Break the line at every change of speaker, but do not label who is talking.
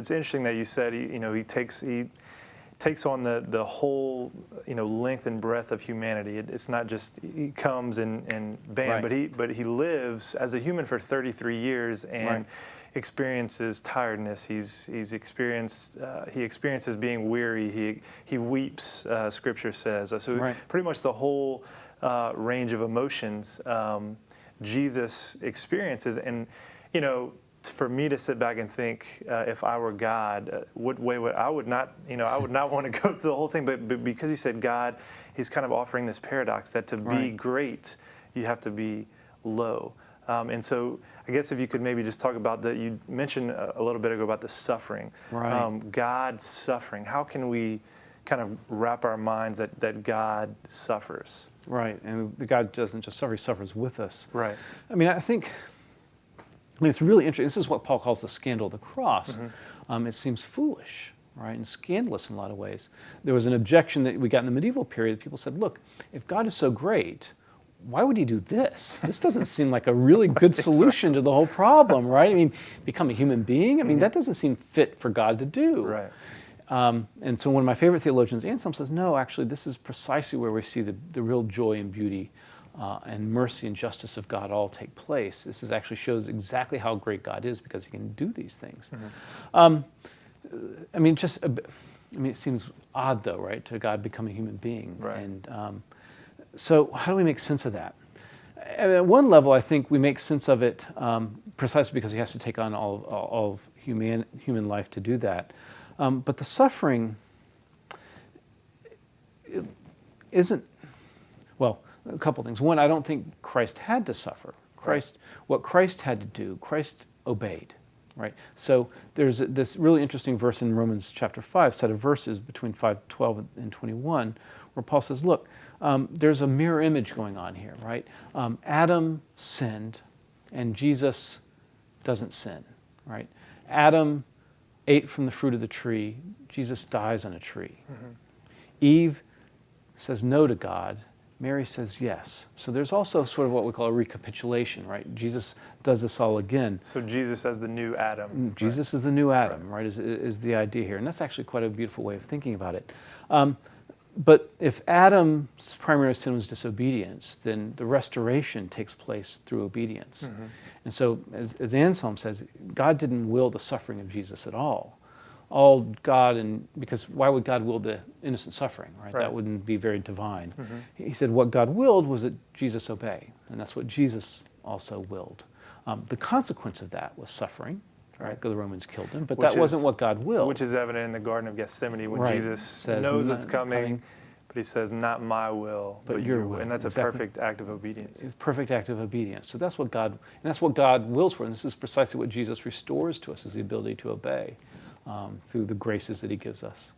it's interesting that you said he takes on the whole length and breadth of humanity. It's not just he comes and bam,
Right.
but he lives as a human for 33 years and
Right.
experiences tiredness. He experiences being weary. He weeps. Scripture says so.
Right.
Pretty much the whole range of emotions Jesus experiences, and for me to sit back and think, if I were God, what way would I would not want to go through the whole thing. But because he said God, he's kind of offering this paradox that to be
Right.
great, you have to be low. And so I guess if you could maybe just talk about that, you mentioned a little bit ago about the suffering.
Right.
God's suffering. How can we kind of wrap our minds that God suffers?
Right, and God doesn't just suffer, he suffers with us.
Right.
I mean, it's really interesting. This is what Paul calls the scandal of the cross.
Mm-hmm.
It seems foolish, right, and scandalous in a lot of ways. There was an objection that we got in the medieval period. People said, look, if God is so great, why would he do this? This doesn't seem like a really good solution to the whole problem, right? I mean, become a human being? I mean, that doesn't seem fit for God to do.
Right.
And so one of my favorite theologians, Anselm, says, no, actually, this is precisely where we see the real joy and beauty and mercy and justice of God all take place. This actually shows exactly how great God is because he can do these things.
Mm-hmm.
It seems odd, though, right, to God become a human being.
Right.
And so how do we make sense of that? At one level, I think we make sense of it precisely because he has to take on all of human life to do that. But the suffering isn't, well, a couple things. One, I don't think Christ had to suffer. What Christ had to do, Christ obeyed, right? So there's this really interesting verse in Romans chapter 5, set of verses between 5:12 and 21, where Paul says, look, there's a mirror image going on here, right? Adam sinned, and Jesus doesn't sin, right? Adam ate from the fruit of the tree. Jesus dies on a tree. Mm-hmm. Eve says no to God. Mary says yes. So there's also sort of what we call a recapitulation, right? Jesus does this all again.
So Jesus as the new Adam.
Jesus is the new Adam, right, is the idea here. And that's actually quite a beautiful way of thinking about it. But if Adam's primary sin was disobedience, then the restoration takes place through obedience. Mm-hmm. And so, as Anselm says, God didn't will the suffering of Jesus at all. Because why would God will the innocent suffering, right? That wouldn't be very divine. Mm-hmm. He said what God willed was that Jesus obey, and that's what Jesus also willed. The consequence of that was suffering, right? Because the Romans killed him, but that wasn't what God willed.
Which is evident in the Garden of Gethsemane when Jesus knows it's coming, but he says, not my will, but your will. And that's a perfect act of obedience.
It's a perfect act of obedience. So that's what God wills for, and this is precisely what Jesus restores to us, is the ability to obey through the graces that he gives us.